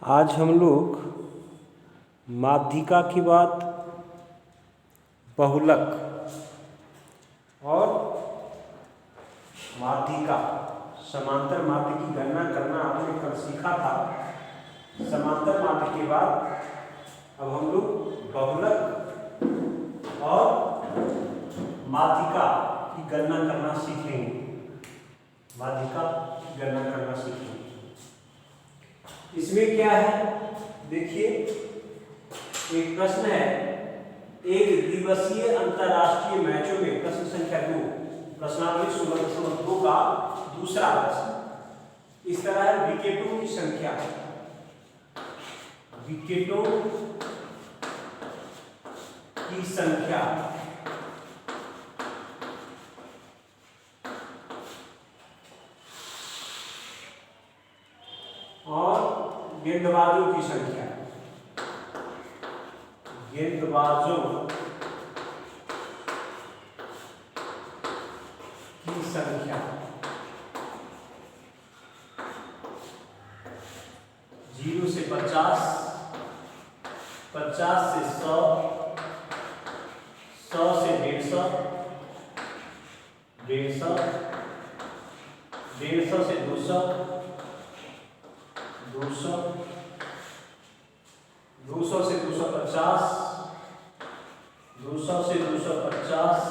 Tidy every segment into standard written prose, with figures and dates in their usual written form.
आज हम लोग माध्यिका के बाद बहुलक और माध्यिका समांतर माध्य की गणना करना आपने कल सीखा था। समांतर माध्य के बाद अब हम लोग बहुलक और माध्यिका की गणना करना सीखेंगे। माध्यिका की गणना करना सीखेंगे। इसमें क्या है, देखिए एक प्रश्न है, एक दिवसीय अंतरराष्ट्रीय मैचों में प्रश्न संख्या 2 प्रश्नावली 16.2 का दूसरा प्रश्न इस तरह है, विकेटों की संख्या, विकेटों की संख्या और गेंदबाजों की संख्या, गेंदबाजों की संख्या 0 से 50, 50 से 100, 100 से 150, 150, 150 से 200, 200, 200 से 250, 200 से 250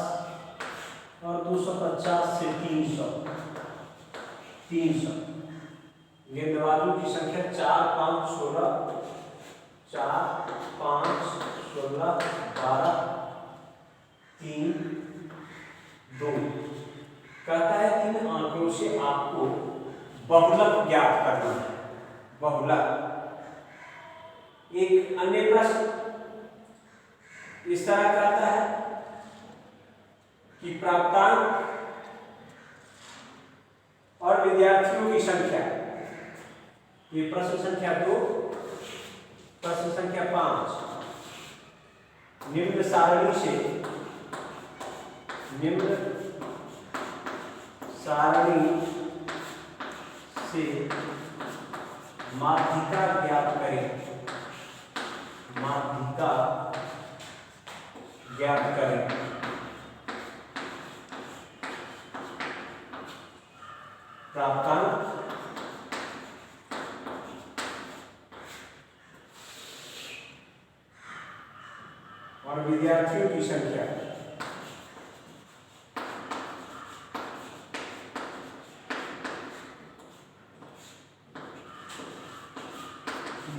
और 250 से 300, 300। गेंदबाजों की संख्या 4, 5, 16, 4, 5, 16, 12, 3, 2। कहता है इन आंकड़ों से आपको बहुलक ज्ञात करना है। बहुलक। एक अन्य प्रश्न इस तरह कहता है कि प्राप्तांक और विद्यार्थियों की संख्या, ये प्रश्न संख्या 2, प्रश्न संख्या 5, निम्न सारणी से माध्यिका ज्ञात करें, माध्यिका ज्ञात करें। प्राप्तांक और विद्यार्थियों की संख्या,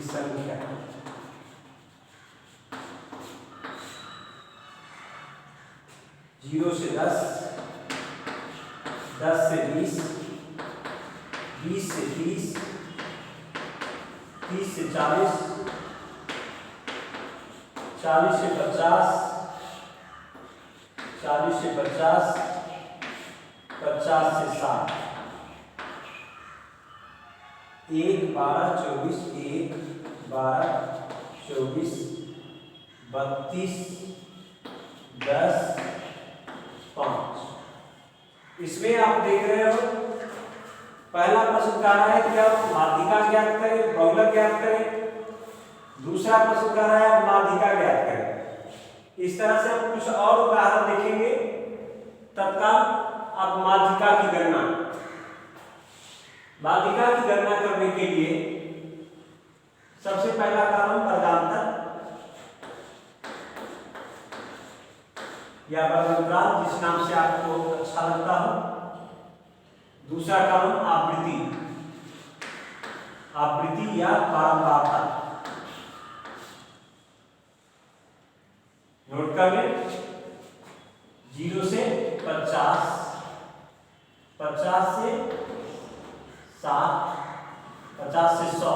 संख्या 0 से 10, 10 से 20, 20 से 30, 30 से 40, 40 से 50, 40 से 50, 50 से 60, 1, 12, 24, 1, 12, 24, 32, 10, 5। इसमें आप देख रहे हो पहला प्रश्न कह रहा है कि आप माध्यिका ज्ञात करें, बहुलक ज्ञात करें। दूसरा प्रश्न कह रहा है आप माध्यिका ज्ञात करें। इस तरह से हम कुछ और उदाहरण देखेंगे, तत्काल आप माध्यिका की गणना करने के लिए सबसे पहला कानून वर्गांतर या वर्गांतराल, जिस नाम से आपको अच्छा लगता हो। दूसरा कानून आवृत्ति या बारंबारता। नोट कर लें, 0 से 50, 50 से 60, 50 से 100,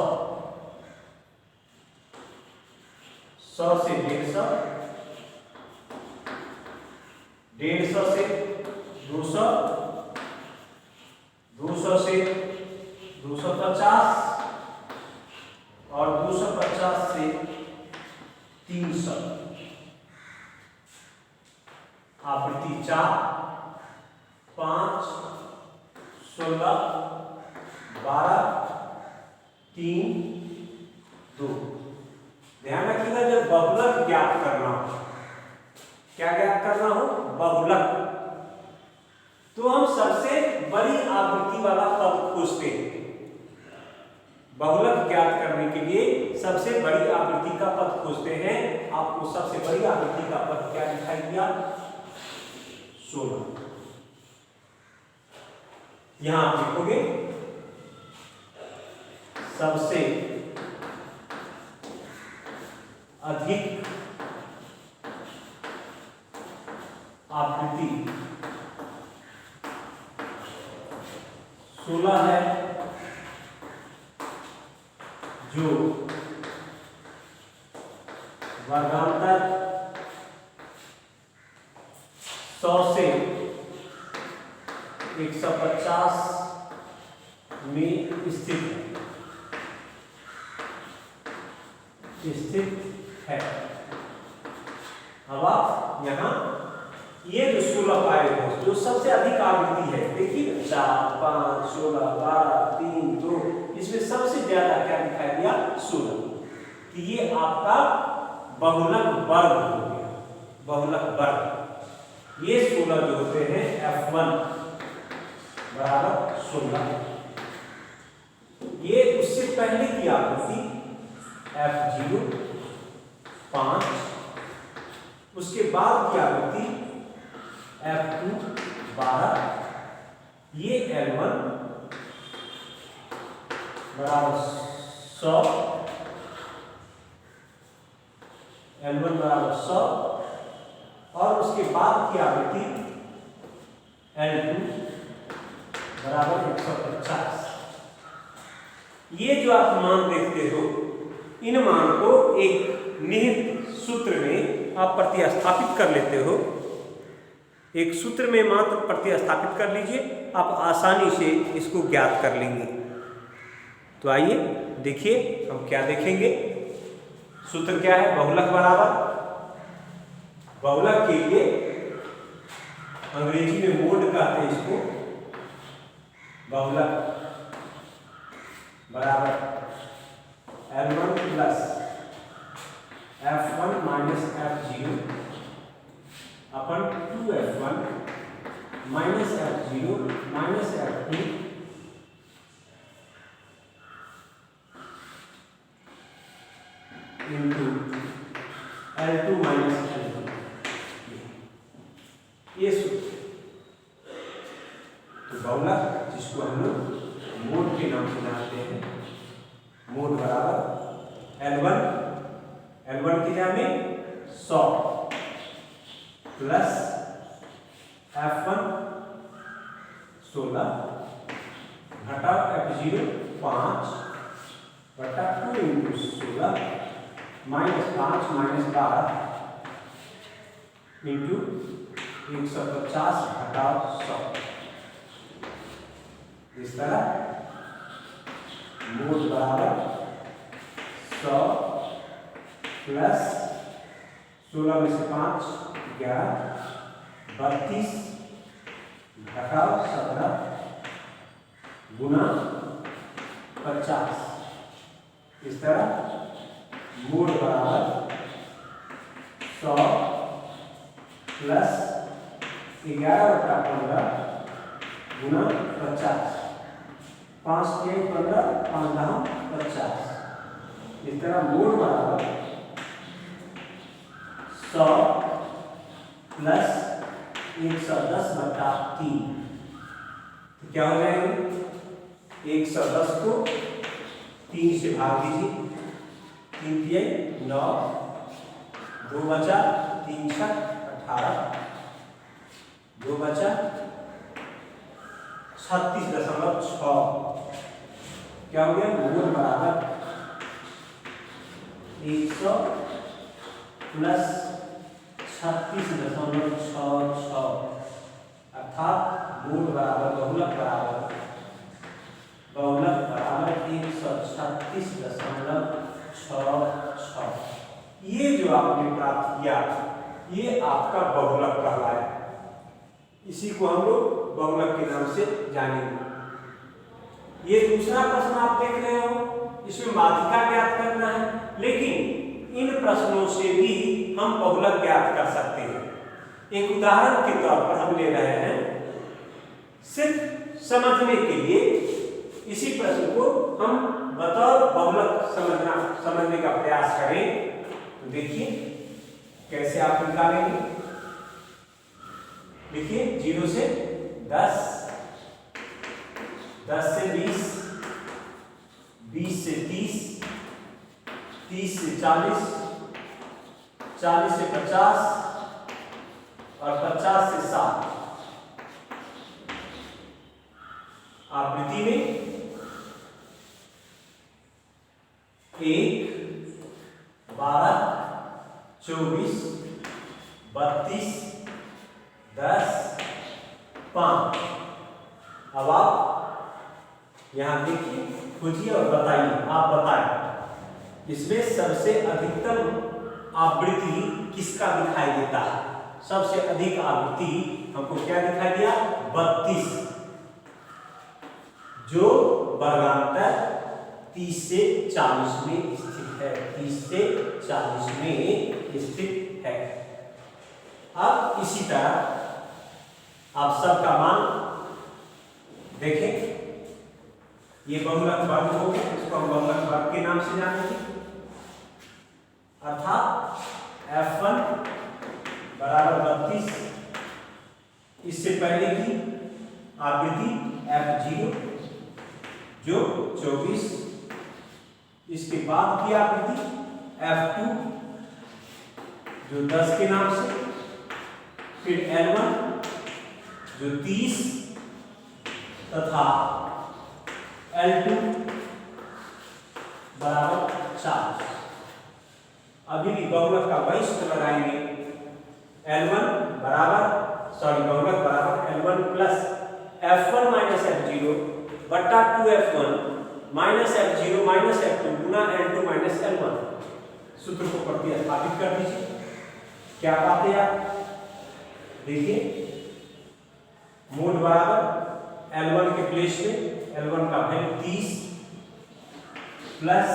100 से 150, 150 से 200, 200 से 250 और 250 से 300। आवृत्ति 4, 5, 16, 12, 3, 2। ध्यान रखिएगा, जब बहुलक ज्ञात करना हो, क्या ज्ञात करना हो, बहुलक, तो हम सबसे बड़ी आवृत्ति वाला पद खोजते हैं। बहुलक ज्ञात करने के लिए सबसे बड़ी आवृत्ति का पद खोजते हैं। आपको सबसे बड़ी आवृत्ति का पद क्या दिखाई दिया, 16। यहां आप लिखोगे सबसे अधिक आवृत्ति 16 है, जो वर्गांतर 100 से 150 में स्थित है। अब आप यहां ये जो 16 पाए हो, जो सबसे अधिक आवृत्ति है, देखिए 4, 5, 16, 12, 3, 2, इसमें सबसे ज्यादा क्या दिखाई दिया, 16। तो ये आपका बहुलक वर्ग हो गया, बहुलक वर्ग। ये 16 जो होते हैं F1 बराबर 16। ये उससे पहले की आवृत्ति F0 5, उसके बाद की आवृत्ति F2 12, ये L1 बराबर 100, L1 बराबर 100, और उसके बाद की आवृत्ति L2 बराबर 150। ये जो आप मान देखते हो, इन मान को एक निहित सूत्र में आप प्रतिस्थापित कर लेते हो। एक सूत्र में मात्र प्रतिस्थापित कर लीजिए, आप आसानी से इसको ज्ञात कर लेंगे। तो आइए देखिए हम क्या देखेंगे। सूत्र क्या है, बहुलक बराबर, बहुलक के लिए अंग्रेजी में मोड कहते हैं इसको, बहुलक बराबर L1 plus F1 minus F0 अपन 2F1 minus F0 minus F2 into L2 minus L1, ये सूत्र। तो बहुलक जिसको हम लोग मोड के नाम से जानते हैं, मोड बराबर L1 की जगह में 100 प्लस F1 16 घटाओ F0 5 बटा 2 इंटू 16 माइनस 5 माइनस 12 इंटू 150 घटाओ 100। इस तरह मोड बराबर 100 प्लस 16 में से 5 11 32 घटाओ 17 गुना 50। इस तरह मोड बराबर 100 प्लस 11 बटा 15 गुना 50, 5 के 15 5 दाम 50। इस तरह मोड बराबर 100 प्लस 110 बटा 3। तो क्या हो जाएगा, 110 को 3 से भाग दीजिए, 3 तिहाई 9, 2 बचा 3 छक 18, 2 बचा 36.6। क्या हो गया, मोड बराबर 100 प्लस 36.66, अर्थात मोड बराबर बहुलक बराबर 136.66। ये जो आपने प्राप्त किया, ये आपका बहुलक कहलाया। इसी को हम लोग बहुलक के नाम से जानेंगे। ये दूसरा प्रश्न आप देख रहे हो, इसमें माध्यिका ज्ञात करना है। प्रश्नों से भी हम बहुलक ज्ञात कर सकते हैं। एक उदाहरण के तौर पर हम ले रहे हैं, सिर्फ समझने के लिए इसी प्रश्न को हम बतौर बहुलक समझने का प्रयास करें। तो देखिए कैसे आप निकालेंगे। देखिए 0 से 10, 10 से 20, 20 से 30, 30 से 40, 40 से 50 और 50 से 60। आवृत्ति में 1, 12, 24, 32, 10, 5। अब आप यहां देखिए, खोजिए और बताइए। आप बताएं इसमें सबसे अधिकतम आवृत्ति किसका दिखाई देता है? सबसे अधिक आवृत्ति हमको क्या दिखाई दिया? 32, जो वर्गांतर 30 से 40 में स्थित है। 30 से 40 में स्थित है। अब इसी तरह आप सबका मान देखें। ये बहुलक वर्ग हो गया, इसको हम बहुलक वर्ग के नाम से जानेंगे। अर्थात F1 बराबर 32, इससे पहले की आवृत्ति F0 जो 24, इसके बाद की आवृत्ति F2 जो 10 के नाम से, फिर L1 जो 30 तथा L2 बराबर 40। अभी भी बहुलक का वैशिष्ट लगाएंगे। बहुलक बराबर L1 plus F1 minus F0 बटा 2F1 minus F0 minus F2 गुना L2 माइनस L1। सूत्र को प्रतिस्थापित कर दीजिए। क्या पाते हैं आप? देखिए मूल बराबर L1 के प्लेस में L1 का वैल्यू 30 प्लस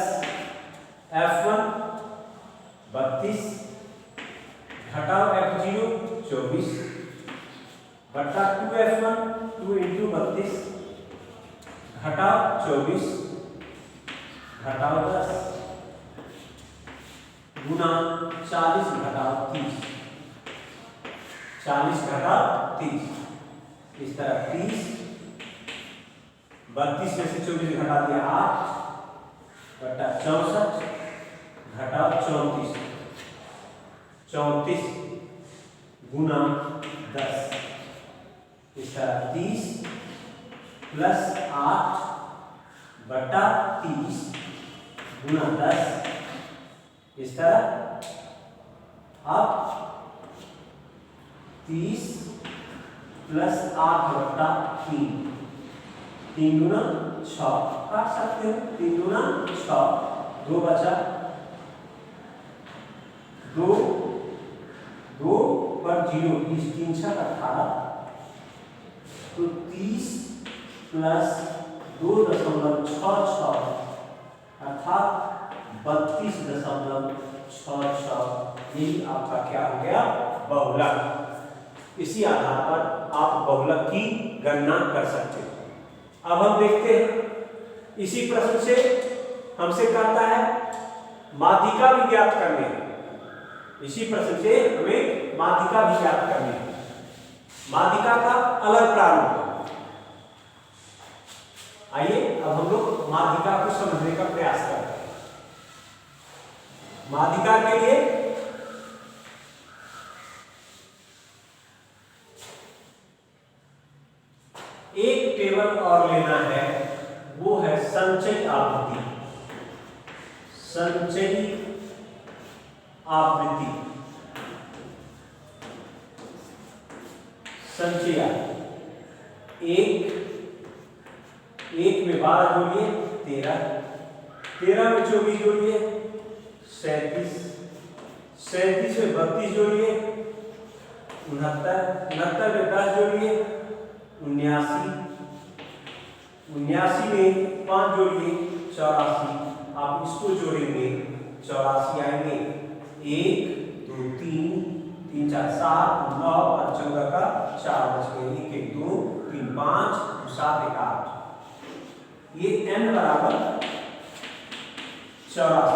F1 32 घटाओ F0 24 बटा 2F1 2 इंटू 32 घटाओ 24 घटाओ 10 गुना 40 घटाओ 30, 40 घटाओ 30। इस तरह 30, 32 में से 24 घटा दिया 8 बटा 64 घटाओ 34, 34 गुना 10। इस तरह 30 प्लस 8 बटा 30 गुना 10। इस तरह अब 30 प्लस 8 बटा 3, 3 गुना 6 काट सकते हो। 3 गुना 6, 2 बचा, 2 पर 0, 20 3 6 18। तो 30 प्लस 2.66 अर्थात 32.66। यही आपका क्या हो गया? बहुलक। इसी आधार पर आप बहुलक की गणना कर सकते हैं। अब हम देखते हैं, इसी प्रश्न से हमसे कहता है माध्यिका भी ज्ञात करनी है। इसी प्रश्न से हमें माध्यिका भी ज्ञात करनी है। माध्यिका का अलग प्रारूप। आइए अब हम लोग माध्यिका को समझने का प्रयास करते हैं। माध्यिका के लिए एक टेबल और लेना है, वो है संचयी आवृत्ति। संचयी आवृत्ति, संचय एक में 12 जोड़िए 13, 13 में 24 जोड़िए 37, 37 में 32 जोड़िए 69, 69 में 10 जोड़िए 79, 79 में 5 जोड़िए 84। आप इसको जोड़ेंगे 84 आएंगे। 1 2 3 3 4 7 9 और 14 का 4 बच गए। 1 1 2 3 5 7 1 8। ये n बराबर 84।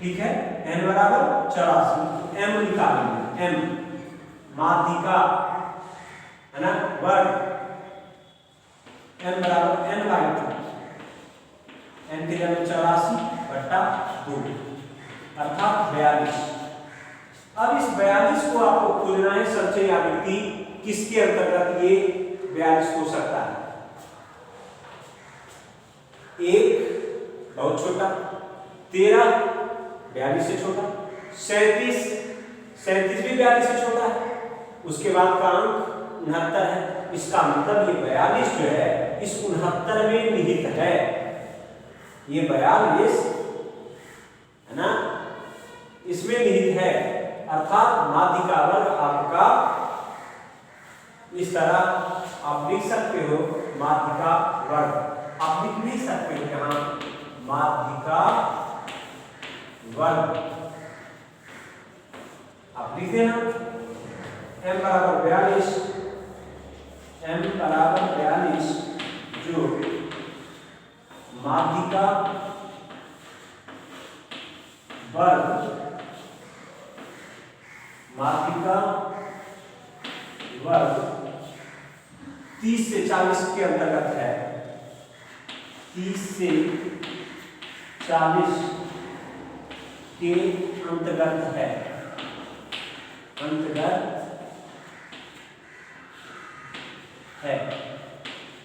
ठीक है, n बराबर 84। m निकालेंगे। m माध्यिका है ना, वर्ग। m बराबर n/2। n की जगह 84/2 अर्थात 42। अब इस 42 को आपको खोजना है संचयी आवृत्ति किसके अंतर्गत ये 42 हो सकता है। एक बहुत छोटा, 13 42 से छोटा, 37 भी 42 से छोटा है। उसके बाद का अंक 69 है। इसका मतलब ये 42 जो है इस 69 में निहित है। ये 42 है ना, इसमें निहित है। अर्थात माध्यिका वर्ग आपका इस तरह आप लिख सकते हो माध्यिका वर्ग। आप लिख नहीं सकते हो यहाँ माध्यिका वर्ग, आप लिख देना m बराबर 42। m बराबर 42 जो माध्यिका वर्ग, माध्यिका वर्ग 30 से 40 के अंतर्गत है। 30 से 40 के अंतर्गत है। अंतर्गत है।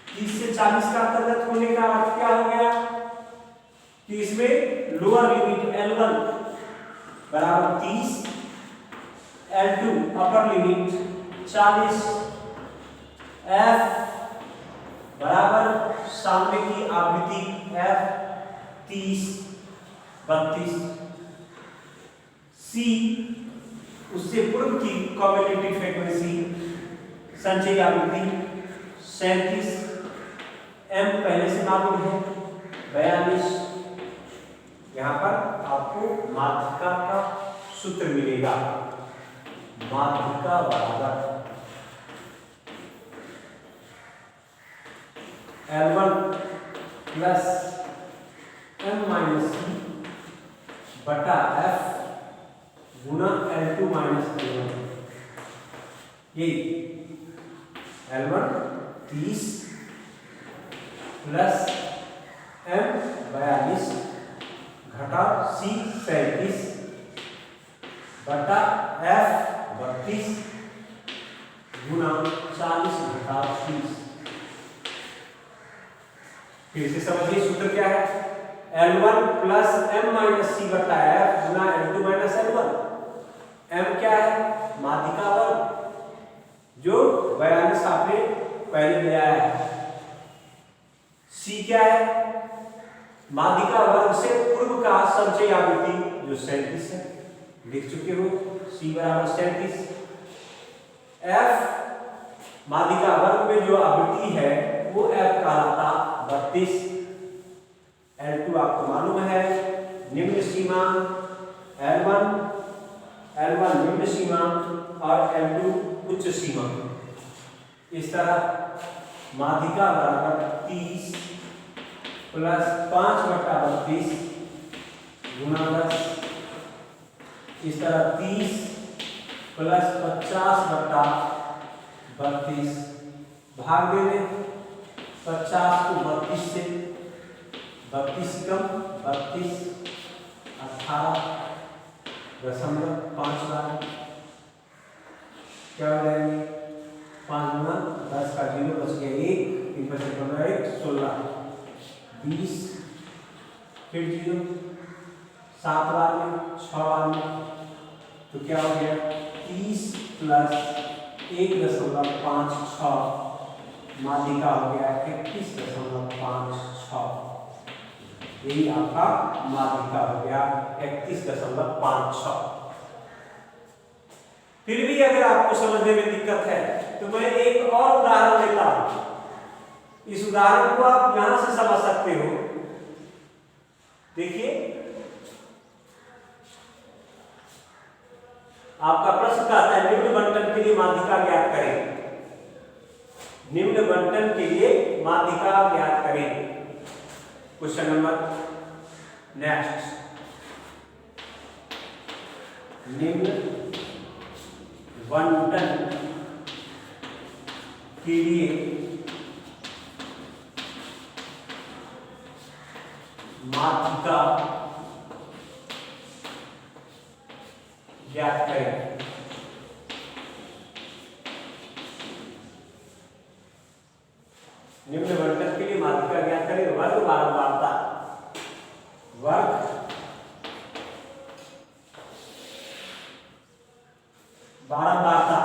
30 से 40 का अंतर्गत होने का अर्थ क्या हो गया कि इसमें लोअर लिमिट L1 बराबर 30, L2 अपर लिमिट 40, F बराबर सामने की आवृत्ति F 30 32, C उससे पूर्व की कम्युलेटिव फ्रीक्वेंसी संचयी आवृत्ति 37, M पहले से मालूम है 42। यहाँ पर आपको माध्यिका का सूत्र मिलेगा। माध्यिका बराबर L1 plus M minus C बटा F गुना L2 माइनस L1। ये L1 30 प्लस M 42 घटा C 37 बटा F 32 गुना 40 घटा 30। फिर से समझिए सूत्र क्या है। L1 plus M minus C बटा F गुना L2 माइनस L1। M क्या है, माध्यिका वर्ग जो 42 आपने पहले लिया है। C क्या है, माध्यिका वर्ग से पूर्व का संचयी आवृत्ति जो 37 है, लिख चुके हो। C बराबर 37। F माध्यिका वर्ग में जो आवृत्ति है वो F कहलाता 32। L2 आपको मालूम है निम्न सीमा, L1 निम्न सीमा और L2 उच्च सीमा। इस तरह माध्यिका बराबर 30 प्लस 5/32 गुना 10। इस तरह 30 प्लस 50/32 भाग दे दें। 50 को 32 से, 32 कम 32 18.5 क्या हो जाएंगे 5 गुना 10 का 0 बच गया 1, 3 बचे 15 1 16 20 फिर 0 7 बार में 6 बार में, तो क्या हो गया 30 प्लस 1.56 माध्यिका हो गया 31.56। यही आपका माध्यिका हो गया 31.56। फिर भी अगर आपको समझने में दिक्कत है तो मैं एक और उदाहरण लेता हूं। इस उदाहरण को आप यहां से समझ सकते हो। देखिए आपका प्रश्न कहता है निम्न बंटन के लिए माध्यिका ज्ञात करें। निम्न बंटन के लिए माध्यिका ज्ञात करें। क्वेश्चन नंबर नेक्स्ट, निम्न बंटन के लिए माध्यिका ज्ञात करें। निम्न बंटन के लिए माध्यिका ज्ञात करें। वर्ग बारंबारता, वर्ग बारंबारता,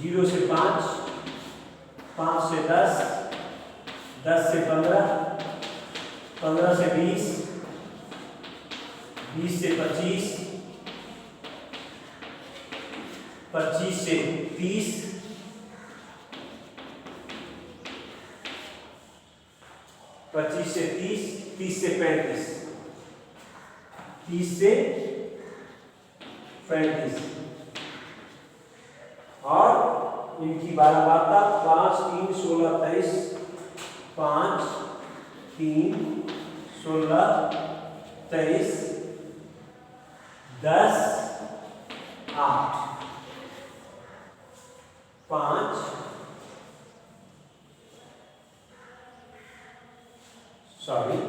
0 से 5, 5 से 10, 10 से 15, 15 से 20, 20 से 25, 25 से 30, 25 से 30, 30 से 35, 30 से 35 और इनकी बारंबारता 5, 3, 16, 23, 5, 3, 16, 23, 10, 8, 5, सॉरी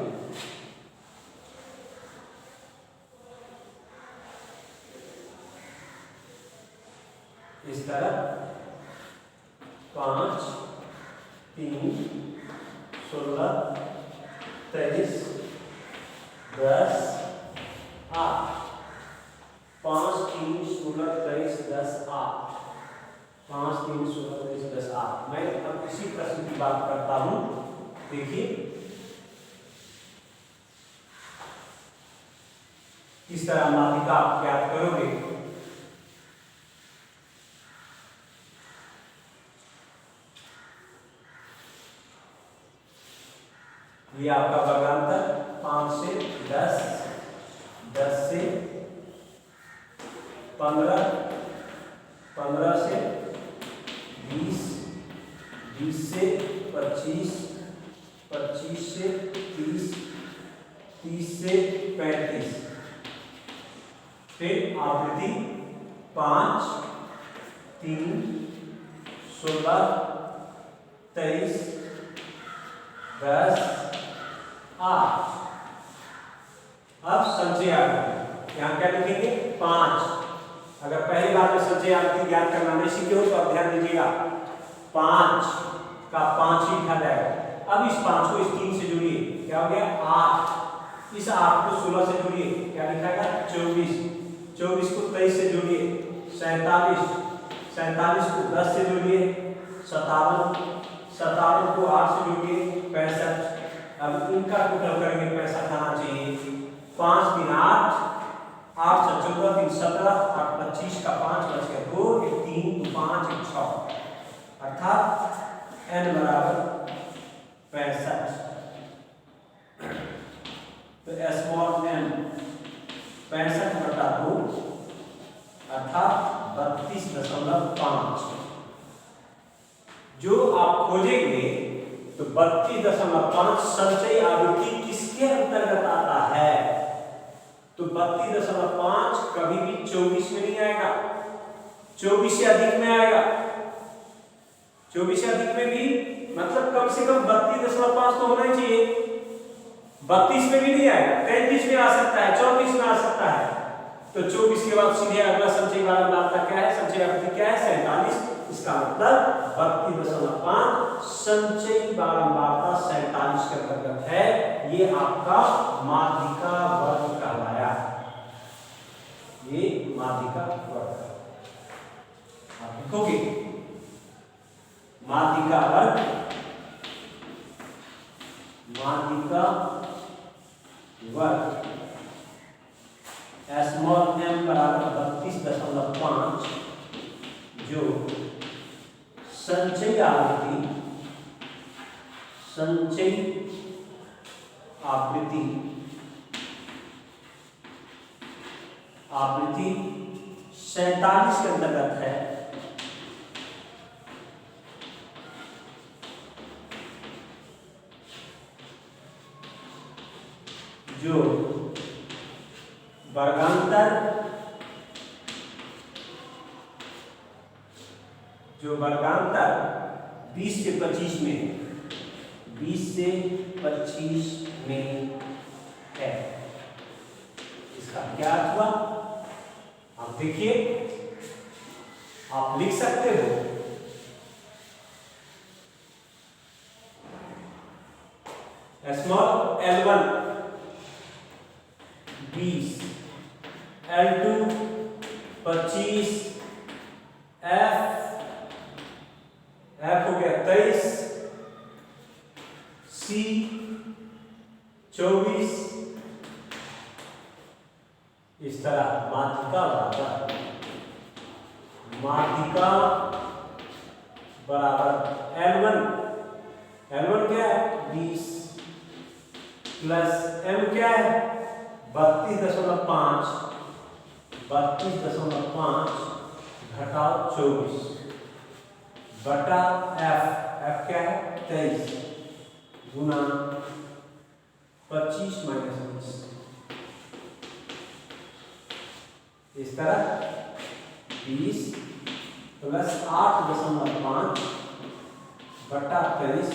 इस तरह 5, 3, 16, 23, 10, 8, 5, 3, 16, 23, 10, 8, 5, 3, 16, 23, 10, 8। मैं अब इसी प्रश्न की बात करता हूं। देखिए किस तरह माध्यिका आप ज्ञात करोगे। ये आपका वर्गांतर 5 से 10, 10 से 15, 15 से 20, 20 से 25, 25 से 30, 30 से 35। फिर आवृत्ति 5, 3, 16, 23, 10, 8। अब संचय आवृत्ति यहाँ क्या लिखेंगे 5। अगर पहली बार में संचय आवृत्ति ज्ञात करना नहीं सीखे हो तो आप ध्यान दीजिएगा 5 का 5 ही लिखा जाएगा। अब इस 5 को इस 3 से जोड़िए, क्या हो गया 8। इस 8 को 16 से जोड़िए, क्या लिखा गया 24। 24 को 23 से जोड़िए 47, 47 को 10 से जोड़िए 57, 57 को 8 से जोड़िए 65। अब इनका टोटल करेंगे 65 आना चाहिए। 5 3 8, 8 से 14 3 17, 8 25 का 5 बच गया 2, 1 3 2 5 1 6, अर्थात n बराबर 65। तो स्मॉल n 65/2 अर्थात 32.5। जो आप खोजेंगे तो 32.5 संचयी आवृत्ति किसके अंतर्गत आता है। तो 32.5 कभी भी 24 में नहीं आएगा, 24 से अधिक में आएगा। 24 से अधिक में भी मतलब कम से कम 32.5 तो होना ही चाहिए। 32 में भी नहीं आएगा, 33 में आ सकता है, 34 में आ सकता है। तो 24 के बाद सीधे अगला संचयी बारंबारता क्या है, संचयी आवृत्ति क्या है 47। इसका मतलब 32.5 संचयी बारंबारता 47 के अंतर्गत है। ये आपका माध्यिका वर्ग कहलाया। ये माध्यिका वर्ग आप लिखोगे माध्यिका वर्ग, माध्यिका वर्ग स्मॉल m बराबर 32.5 जो संचयी आवृत्ति, संचयी आवृत्ति 47 के अंतर्गत है। जो वर्गांतर 20 से 25 में 20 से 25 में है। इसका क्या अर्थ हुआ? आप देखिए, आप लिख सकते हो स्मॉल L1 20, L2 25, F हो गया 23, C 24, इस तरह माध्यिका बराबर L1 क्या है 20 प्लस M क्या है 32.5 घटाओ 24 बटा F क्या है 23 गुना 25 माइनस 20। इस तरह 20 प्लस 8.5 बटा 23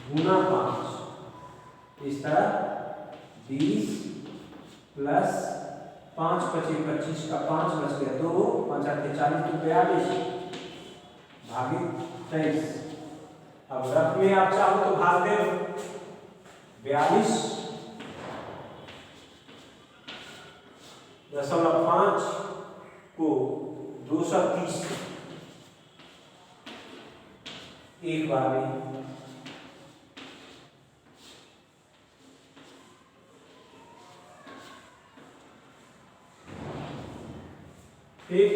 गुना 5। इस तरह 20 प्लस 5 25 25 का 5 बच गया 2 5 8 40 तो 42 भागित 23। अब रफ में आप चाहो तो भाग दे 42.5 को 230 एक बार में ठीक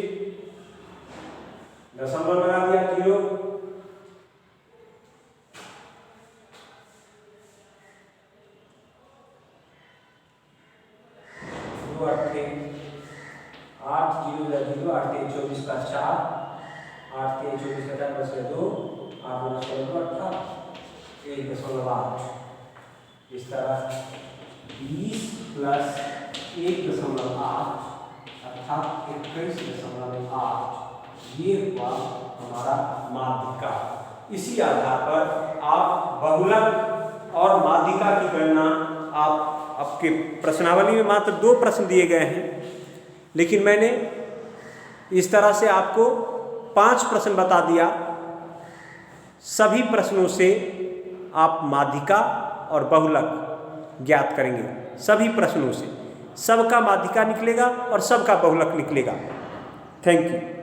दशमलव बना दिया 0 8 0 8 24 का 4 8 24 का 4 बच गया 2 8 18 1.8। इस तरह 20 प्लस 1.8 अर्थात 21.8 ये हुआ हमारा माध्यिका। इसी आधार पर आप बहुलक और माध्यिका की गणना आपके प्रश्नावली में मात्र 2 प्रश्न दिए गए हैं, लेकिन मैंने इस तरह से आपको 5 प्रश्न बता दिया। सभी प्रश्नों से आप माध्यिका और बहुलक ज्ञात करेंगे। सभी प्रश्नों से सबका माध्यिका निकलेगा और सबका बहुलक निकलेगा। Thank you.